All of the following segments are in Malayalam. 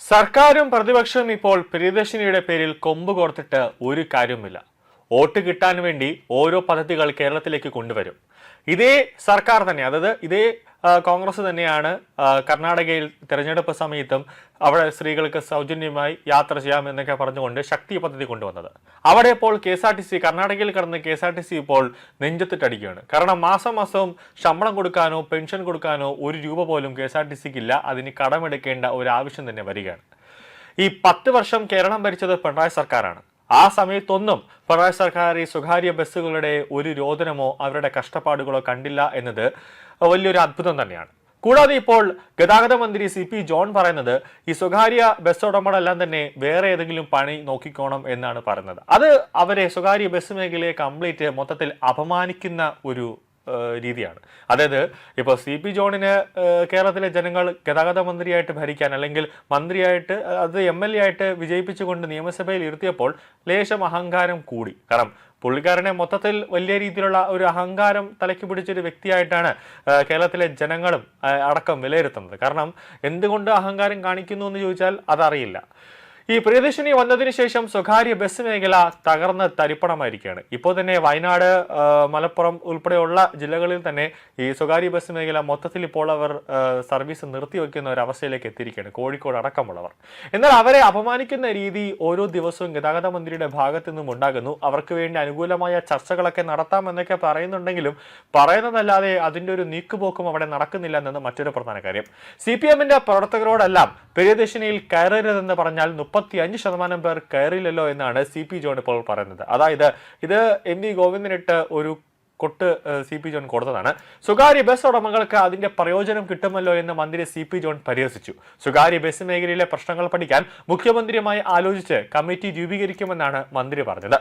സർക്കാരും പ്രതിപക്ഷവും ഇപ്പോൾ പ്രിയദർശിനിയുടെ പേരിൽ കൊമ്പ് കോർത്തിട്ട് ഒരു കാര്യവുമില്ല. വോട്ട് കിട്ടാൻ വേണ്ടി ഓരോ പദ്ധതികൾ കേരളത്തിലേക്ക് കൊണ്ടുവരും. ഇതേ സർക്കാർ തന്നെ, അതായത് ഇതേ കോൺഗ്രസ് തന്നെയാണ് കർണാടകയിൽ തെരഞ്ഞെടുപ്പ് സമയത്തും അവിടെ സ്ത്രീകൾക്ക് സൗജന്യമായി യാത്ര ചെയ്യാം എന്നൊക്കെ പറഞ്ഞുകൊണ്ട് ശക്തി പദ്ധതി കൊണ്ടുവന്നത്. അവിടെ ഇപ്പോൾ KSRTC കർണാടകയിൽ കിടന്ന് KSRTC ഇപ്പോൾ നെഞ്ചത്തിട്ടടിക്കുകയാണ്. കാരണം മാസം മാസവും ശമ്പളം കൊടുക്കാനോ പെൻഷൻ കൊടുക്കാനോ ഒരു രൂപ പോലും KSRTCക്ക് ഇല്ല. അതിന് കടമെടുക്കേണ്ട ഒരു ആവശ്യം തന്നെ വരികയാണ്. ഈ 10 വർഷം കേരളം ഭരിച്ചത് പിണറായി സർക്കാരാണ്. ആ സമയത്തൊന്നും പിണറായി സർക്കാർ ഈ സ്വകാര്യ ബസ്സുകളുടെ ഒരു രോദനമോ അവരുടെ കഷ്ടപ്പാടുകളോ കണ്ടില്ല എന്നത് വലിയൊരു അത്ഭുതം തന്നെയാണ്. കൂടാതെ ഇപ്പോൾ ഗതാഗത മന്ത്രി CP ജോൺ പറയുന്നത് ഈ സ്വകാര്യ ബസ് ഉടമകളെല്ലാം തന്നെ വേറെ ഏതെങ്കിലും പണി നോക്കിക്കോണം എന്നാണ് പറയുന്നത്. അത് അവരെ സ്വകാര്യ ബസ് മേഖലയെ കംപ്ലീറ്റ് മൊത്തത്തിൽ അപമാനിക്കുന്ന ഒരു രീതിയാണ്. അതായത് ഇപ്പോൾ CP ജോണിന് കേരളത്തിലെ ജനങ്ങൾ ഗതാഗത മന്ത്രിയായിട്ട് ഭരിക്കാൻ അല്ലെങ്കിൽ മന്ത്രിയായിട്ട് അത് MLA ആയിട്ട് വിജയിപ്പിച്ചുകൊണ്ട് നിയമസഭയിൽ ഇരുത്തിയപ്പോൾ ലേശം അഹങ്കാരം കൂടി. കാരണം പുള്ളിക്കാരനെ മൊത്തത്തിൽ വലിയ രീതിയിലുള്ള ഒരു അഹങ്കാരം തലയ്ക്ക് പിടിച്ചൊരു വ്യക്തിയായിട്ടാണ് കേരളത്തിലെ ജനങ്ങളും അടക്കം വിലയിരുത്തുന്നത്. കാരണം എന്തുകൊണ്ട് അഹങ്കാരം കാണിക്കുന്നു എന്ന് ചോദിച്ചാൽ അതറിയില്ല. ഈ പ്രിയദർശിനി വന്നതിന് ശേഷം സ്വകാര്യ ബസ് മേഖല തകർന്ന് തരിപ്പണമായിരിക്കുകയാണ്. ഇപ്പോൾ തന്നെ വയനാട്, മലപ്പുറം ഉൾപ്പെടെയുള്ള ജില്ലകളിൽ തന്നെ ഈ സ്വകാര്യ ബസ് മേഖല മൊത്തത്തിൽ ഇപ്പോൾ അവർ സർവീസ് നിർത്തിവെക്കുന്ന ഒരു അവസ്ഥയിലേക്ക് എത്തിയിരിക്കുകയാണ്, കോഴിക്കോട് അടക്കമുള്ളവർ. എന്നാൽ അവരെ അപമാനിക്കുന്ന രീതി ഓരോ ദിവസവും ഗതാഗത മന്ത്രിയുടെ ഭാഗത്തു നിന്നും ഉണ്ടാകുന്നു. അവർക്ക് വേണ്ടി അനുകൂലമായ ചർച്ചകളൊക്കെ നടത്താമെന്നൊക്കെ പറയുന്നുണ്ടെങ്കിലും പറയുന്നതല്ലാതെ അതിൻ്റെ ഒരു നീക്കുപോക്കും അവിടെ നടക്കുന്നില്ല എന്നത് മറ്റൊരു പ്രധാന കാര്യം. CPM-ന്റെ പ്രവർത്തകരോടെല്ലാം പ്രിയദർശിനിയിൽ കയറരുതെന്ന് പറഞ്ഞാൽ 35% പേർ കയറില്ലല്ലോ എന്നാണ് CP ജോൺ ഇപ്പോൾ പറയുന്നത്. അതായത് ഇത് MV ഗോവിന്ദനിട്ട് ഒരു കൊട്ട് CP ജോൺ കൊടുത്തതാണ്. സ്വകാര്യ ബസ് ഉടമകൾക്ക് അതിന്റെ പ്രയോജനം കിട്ടുമല്ലോ എന്ന് മന്ത്രി CP ജോൺ പരിഹസിച്ചു. സ്വകാര്യ ബസ് മേഖലയിലെ പ്രശ്നങ്ങൾ പഠിക്കാൻ മുഖ്യമന്ത്രിയുമായി ആലോചിച്ച് കമ്മിറ്റി രൂപീകരിക്കുമെന്നാണ് മന്ത്രി പറഞ്ഞത്.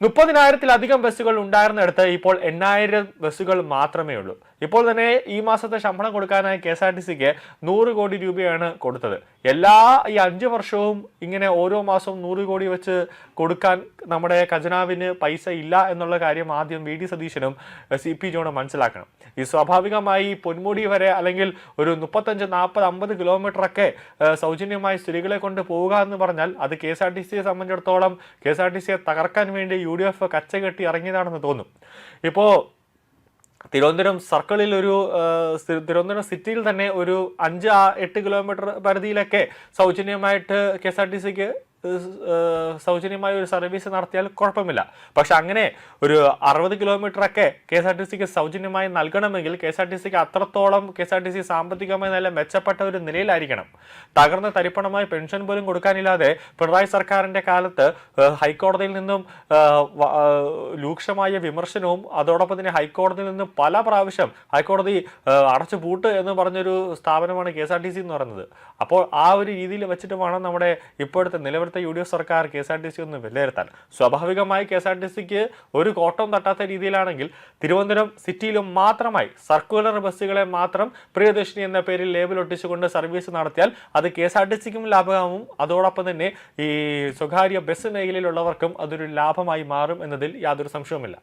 30,000-ലധികം ബസ്സുകൾ ഉണ്ടായിരുന്നിടത്ത് ഇപ്പോൾ 8,000 ബസ്സുകൾ മാത്രമേ ഉള്ളൂ. ഇപ്പോൾ തന്നെ ഈ മാസത്തെ ശമ്പളം കൊടുക്കാനായി KSRTCക്ക് 100 കോടി രൂപയാണ് കൊടുത്തത്. ഈ 5 വർഷവും ഇങ്ങനെ ഓരോ മാസവും 100 കോടി വെച്ച് കൊടുക്കാൻ നമ്മുടെ ഖജനാവിന് പൈസ ഇല്ല എന്നുള്ള കാര്യം ആദ്യം VD സതീശനും CP ജോണും മനസ്സിലാക്കണം. ഈ സ്വാഭാവികമായി പൊന്മുടി വരെ അല്ലെങ്കിൽ ഒരു 35, 40, 50 കിലോമീറ്ററൊക്കെ സൗജന്യമായി സ്ത്രീകളെ കൊണ്ട് പോവുക എന്ന് പറഞ്ഞാൽ അത് KSRTCയെ സംബന്ധിച്ചിടത്തോളം KSRTCയെ തകർക്കാൻ വേണ്ടി UDF കച്ചകെട്ടി ഇറങ്ങിയതാണെന്ന് തോന്നും. ഇപ്പോൾ തിരുവനന്തപുരം സർക്കിളിൽ തിരുവനന്തപുരം സിറ്റിയിൽ തന്നെ ഒരു 5-8 കിലോമീറ്റർ പരിധിയിലൊക്കെ സൗജന്യമായിട്ട് KSRTCക്ക് സൗജന്യമായ ഒരു സർവീസ് നടത്തിയാൽ കുഴപ്പമില്ല. പക്ഷെ അങ്ങനെ ഒരു 60 കിലോമീറ്ററൊക്കെ KSRTCക്ക് സൗജന്യമായി നൽകണമെങ്കിൽ KSRTCക്ക് അത്രത്തോളം KSRTC സാമ്പത്തികമായി നല്ല മെച്ചപ്പെട്ട ഒരു നിലയിലായിരിക്കണം. തകർന്ന തരിപ്പണമായി പെൻഷൻ പോലും കൊടുക്കാനില്ലാതെ പിണറായി സർക്കാരിന്റെ കാലത്ത് ഹൈക്കോടതിയിൽ നിന്നും രൂക്ഷമായ വിമർശനവും അതോടൊപ്പം തന്നെ ഹൈക്കോടതിയിൽ നിന്നും പല പ്രാവശ്യം ഹൈക്കോടതി അടച്ചു പൂട്ട് എന്ന് പറഞ്ഞൊരു സ്ഥാപനമാണ് KSRTC എന്ന് പറയുന്നത്. അപ്പോൾ ആ ഒരു രീതിയിൽ വെച്ചിട്ട് വേണം നമ്മുടെ ഇപ്പോഴത്തെ നിലവിലത്തെ UDF സർക്കാർ KSRTC ഒന്ന് വിലയിരുത്താൻ. സ്വാഭാവികമായി KSRTCക്ക് ഒരു കോട്ടം തട്ടാത്ത രീതിയിലാണെങ്കിൽ തിരുവനന്തപുരം സിറ്റിയിലും മാത്രമായി സർക്കുലർ ബസ്സുകളെ മാത്രം പ്രിയദർശിനി എന്ന പേരിൽ ലേബൽ ഒട്ടിച്ചുകൊണ്ട് സർവീസ് നടത്തിയാൽ അത് KSRTCക്കും ലാഭമാവും, അതോടൊപ്പം തന്നെ ഈ സ്വകാര്യ ബസ് മേഖലയിലുള്ളവർക്കും അതൊരു ലാഭമായി മാറും എന്നതിൽ യാതൊരു സംശയവുമില്ല.